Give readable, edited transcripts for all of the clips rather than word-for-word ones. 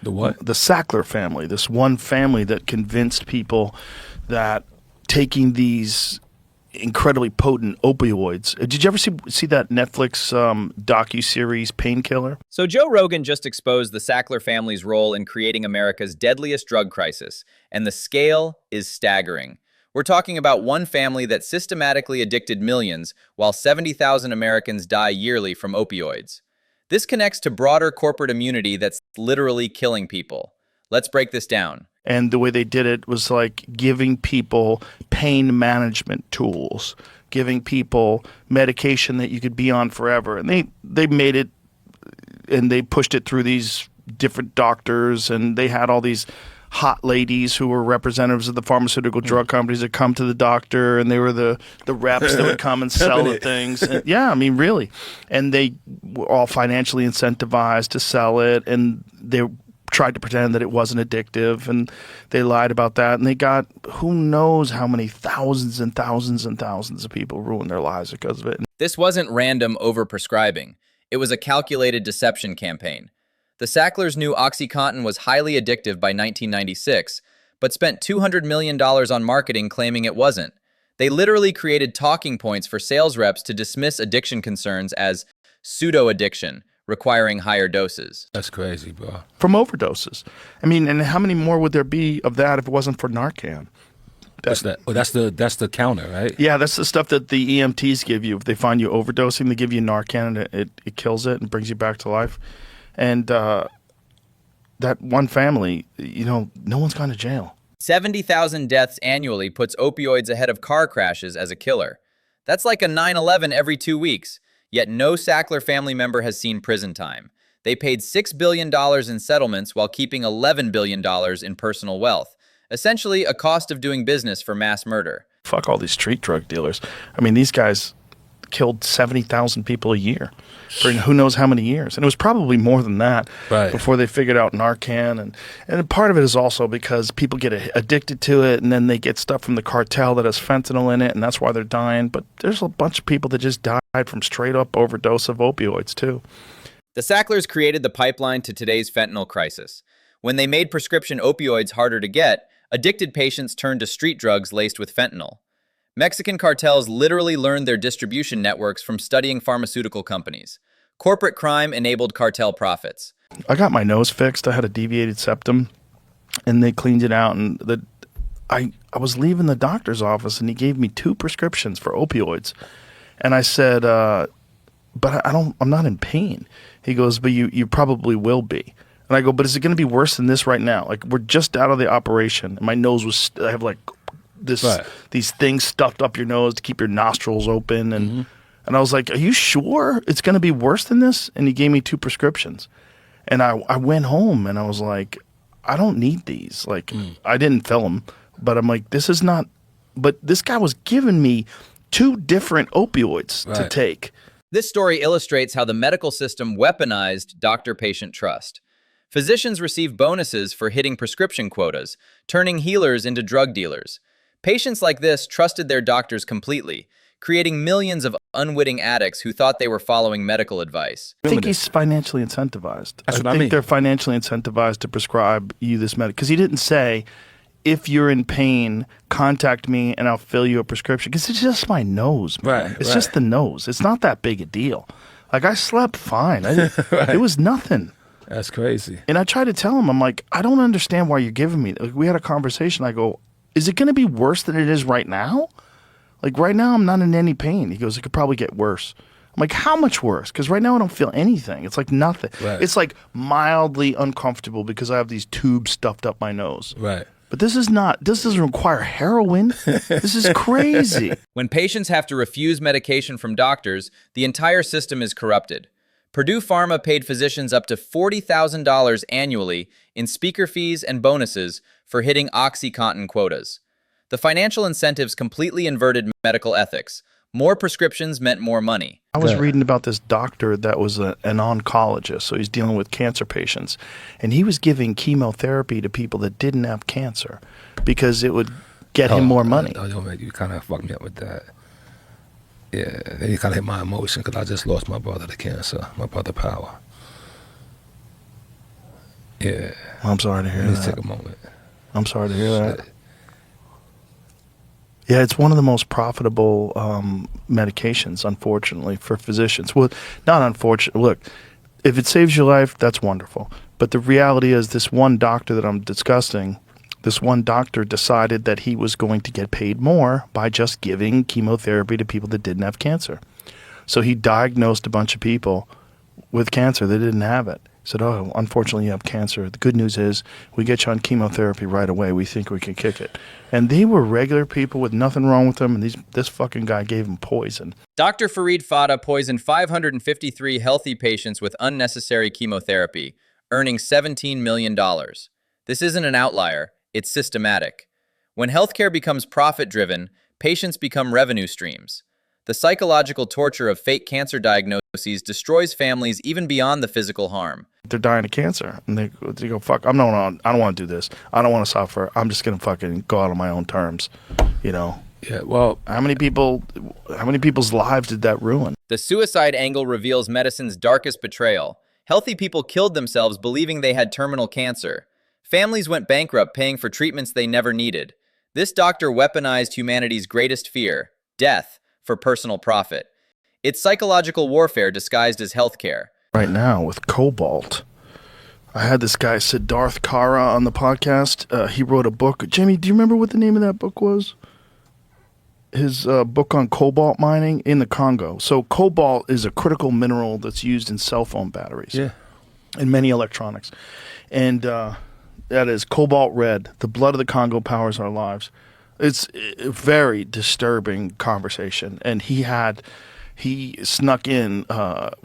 The what? The Sackler family, this one family that convinced people that taking these incredibly potent opioids. Did you ever see that Netflix docu-series Painkiller? So Joe Rogan just exposed the Sackler family's role in creating America's deadliest drug crisis, and the scale is staggering. We're talking about one family that systematically addicted millions, while 70,000 Americans die yearly from opioids. This connects to broader corporate immunity that's literally killing people. Let's break this down. And the way they did it was like giving people pain management tools, giving people medication that you could be on forever. And they made it, and they pushed it through these different doctors, and they had all these hot ladies who were representatives of the pharmaceutical drug companies that come to the doctor, and they were the reps that would come and sell the things. And, yeah, I mean, really. And they were all financially incentivized to sell it, and they tried to pretend that it wasn't addictive, and they lied about that, and they got who knows how many thousands and thousands and thousands of people ruined their lives because of it. This wasn't random overprescribing. It was a calculated deception campaign. The Sacklers knew OxyContin was highly addictive by 1996, but spent $200 million on marketing claiming it wasn't. They literally created talking points for sales reps to dismiss addiction concerns as pseudo-addiction, requiring higher doses. That's crazy, bro. From overdoses. I mean, and how many more would there be of that if it wasn't for Narcan? What's that? Well, that's the counter, right? Yeah, that's the stuff that the EMTs give you. If they find you overdosing, they give you Narcan, and it kills it and brings you back to life. And that one family, no one's gone to jail. 70,000 deaths annually puts opioids ahead of car crashes as a killer. That's like a 9/11 every 2 weeks. Yet no Sackler family member has seen prison time. They paid $6 billion in settlements while keeping $11 billion in personal wealth. Essentially, a cost of doing business for mass murder. Fuck all these street drug dealers. I mean, these guys killed 70,000 people a year for who knows how many years. And it was probably more than that before they figured out Narcan. And part of it is also because people get addicted to it, and then they get stuff from the cartel that has fentanyl in it, and that's why they're dying. But there's a bunch of people that just died from straight up overdose of opioids too. The Sacklers created the pipeline to today's fentanyl crisis. When they made prescription opioids harder to get, addicted patients turned to street drugs laced with fentanyl. Mexican cartels literally learned their distribution networks from studying pharmaceutical companies. Corporate crime enabled cartel profits. I got my nose fixed. I had a deviated septum, and they cleaned it out. And I was leaving the doctor's office, and he gave me 2 prescriptions for opioids. And I said, but I'm not in pain. He goes, but you probably will be. And I go, but is it going to be worse than this right now? Like, we're just out of the operation, and my nose I have like these things stuffed up your nose to keep your nostrils open. And I was like, are you sure it's going to be worse than this? And he gave me 2 prescriptions. And I went home, and I was like, I don't need these. Like, I didn't fill them, but I'm like, this is not, but this guy was giving me 2 different opioids to take. This story illustrates how the medical system weaponized doctor-patient trust. Physicians receive bonuses for hitting prescription quotas, turning healers into drug dealers. Patients like this trusted their doctors completely, creating millions of unwitting addicts who thought they were following medical advice. I think he's financially incentivized. That's what I think mean. They're financially incentivized to prescribe you this medication. Because he didn't say, if you're in pain, contact me and I'll fill you a prescription. Because it's just my nose, man. It's just the nose. It's not that big a deal. Like, I slept fine. It was nothing. That's crazy. And I tried to tell him, I'm like, I don't understand why you're giving me. Like, we had a conversation. I go, is it going to be worse than it is right now? Like, right now, I'm not in any pain. He goes, it could probably get worse. I'm like, how much worse? Because right now, I don't feel anything. It's like nothing. It's like mildly uncomfortable because I have these tubes stuffed up my nose. But this doesn't require heroin. This is crazy. When patients have to refuse medication from doctors, the entire system is corrupted. Purdue Pharma paid physicians up to $40,000 annually in speaker fees and bonuses for hitting OxyContin quotas. The financial incentives completely inverted medical ethics. More prescriptions meant more money. I was reading about this doctor that was an oncologist, so he's dealing with cancer patients, and he was giving chemotherapy to people that didn't have cancer because it would get him more money. You kind of fucked me up with that. Yeah, then you kind of hit my emotion because I just lost my brother to cancer, my brother Power. Yeah. I'm sorry to hear Let's that. take a moment. I'm sorry to hear that. Yeah, it's one of the most profitable medications, unfortunately, for physicians. Well, not unfortunately. Look, if it saves your life, that's wonderful. But the reality is this one doctor that I'm discussing, this one doctor decided that he was going to get paid more by just giving chemotherapy to people that didn't have cancer. So he diagnosed a bunch of people with cancer that didn't have it. He said, oh, unfortunately, you have cancer. The good news is we get you on chemotherapy right away. We think we can kick it. And they were regular people with nothing wrong with them, and this fucking guy gave them poison. Dr. Farid Fata poisoned 553 healthy patients with unnecessary chemotherapy, earning $17 million. This isn't an outlier, it's systematic. When healthcare becomes profit-driven, patients become revenue streams. The psychological torture of fake cancer diagnoses destroys families even beyond the physical harm. They're dying of cancer, and they go, fuck, I don't want to do this. I don't want to suffer. I'm just going to fucking go out on my own terms, you know? Yeah, well, how many people's lives did that ruin? The suicide angle reveals medicine's darkest betrayal. Healthy people killed themselves believing they had terminal cancer. Families went bankrupt paying for treatments they never needed. This doctor weaponized humanity's greatest fear, death, for personal profit. It's psychological warfare disguised as healthcare. Right now with cobalt. I had this guy, Siddharth Kara, on the podcast. He wrote a book. Jimmy, do you remember what the name of that book was? His book on cobalt mining in the Congo. So cobalt is a critical mineral that's used in cell phone batteries. yeah. And many electronics. And that is cobalt red. The blood of the Congo powers our lives. It's a very disturbing conversation. And he snuck in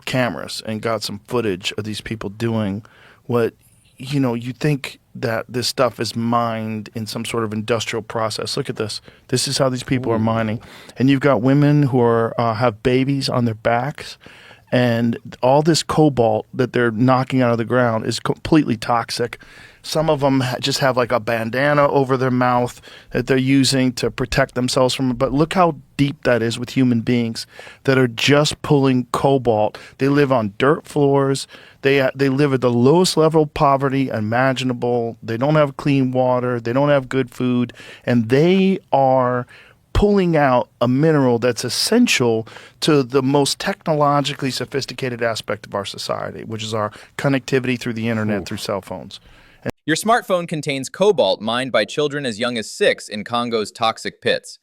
cameras and got some footage of these people doing what, you know, you think that this stuff is mined in some sort of industrial process. Look at this. This is how these people are mining. And you've got women who are have babies on their backs. And all this cobalt that they're knocking out of the ground is completely toxic. Some of them just have like a bandana over their mouth that they're using to protect themselves from it. But look how deep that is with human beings that are just pulling cobalt. They live on dirt floors. They live at the lowest level of poverty imaginable. They don't have clean water. They don't have good food. And they are pulling out a mineral that's essential to the most technologically sophisticated aspect of our society, which is our connectivity through the internet, through cell phones. Your smartphone contains cobalt mined by children as young as 6 in Congo's toxic pits.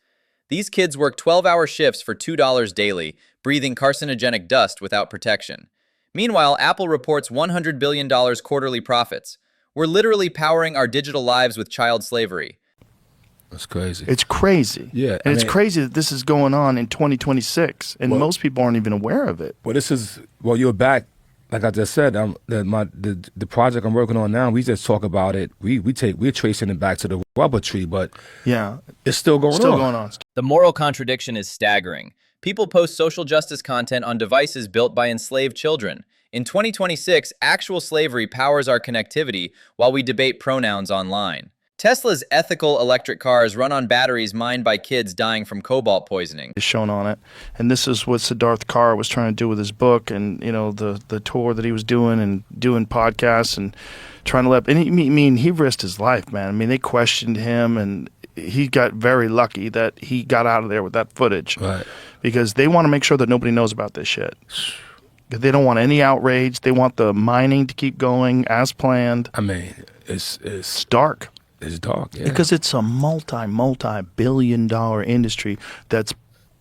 These kids work 12-hour shifts for $2 daily, breathing carcinogenic dust without protection. Meanwhile, Apple reports $100 billion quarterly profits. We're literally powering our digital lives with child slavery. That's crazy. It's crazy. Yeah. And it's crazy that this is going on in 2026, and most people aren't even aware of it. Well, you're back. Like I just said, the project I'm working on now, we just talk about it. We're tracing it back to the rubber tree, but yeah, it's still going on. The moral contradiction is staggering. People post social justice content on devices built by enslaved children. In 2026, actual slavery powers our connectivity while we debate pronouns online. Tesla's ethical electric cars run on batteries mined by kids dying from cobalt poisoning. Is shown on it, and this is what Siddharth Kara was trying to do with his book, and you know the tour that he was doing and doing podcasts and trying to let. And he risked his life, man. I mean, they questioned him, and he got very lucky that he got out of there with that footage, Right. Because they want to make sure that nobody knows about this shit. They don't want any outrage. They want the mining to keep going as planned. I mean, it's dark. It's dark, yeah. Because it's a multi-billion-dollar industry that's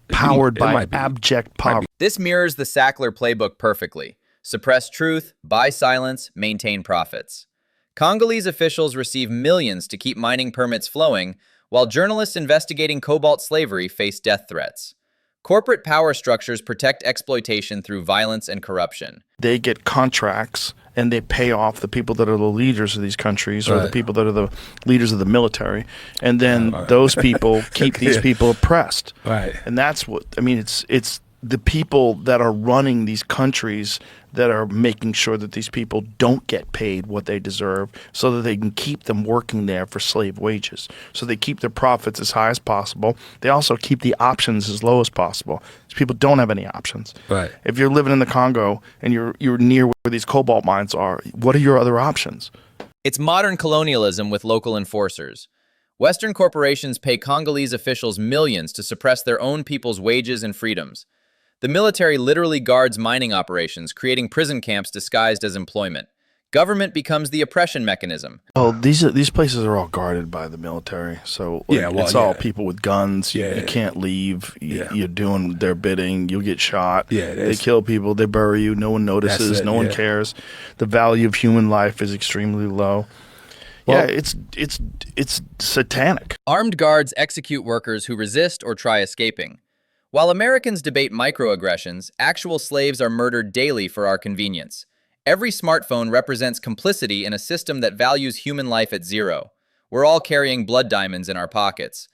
powered by abject poverty. This mirrors the Sackler playbook perfectly. Suppress truth, buy silence, maintain profits. Congolese officials receive millions to keep mining permits flowing, while journalists investigating cobalt slavery face death threats. Corporate power structures protect exploitation through violence and corruption. They get contracts and they pay off the people that are the leaders of these countries or the people that are the leaders of the military. And then those people keep these people oppressed. Right. And that's what, I mean, it's the people that are running these countries that are making sure that these people don't get paid what they deserve so that they can keep them working there for slave wages. So they keep their profits as high as possible. They also keep the options as low as possible. These people don't have any options. Right. If you're living in the Congo and you're near where these cobalt mines are, what are your other options? It's modern colonialism with local enforcers. Western corporations pay Congolese officials millions to suppress their own people's wages and freedoms. The military literally guards mining operations, creating prison camps disguised as employment. Government becomes the oppression mechanism. Oh, these places are all guarded by the military, so like, Yeah, well, it's all yeah. people with guns. You, Yeah. you can't leave. Yeah. You're doing their bidding. You'll get shot. Yeah, They kill people. They bury you. No one notices. That's it, No one yeah. cares. The value of human life is extremely low. Well- yeah, it's satanic. Armed guards execute workers who resist or try escaping. While Americans debate microaggressions, actual slaves are murdered daily for our convenience. Every smartphone represents complicity in a system that values human life at zero. We're all carrying blood diamonds in our pockets.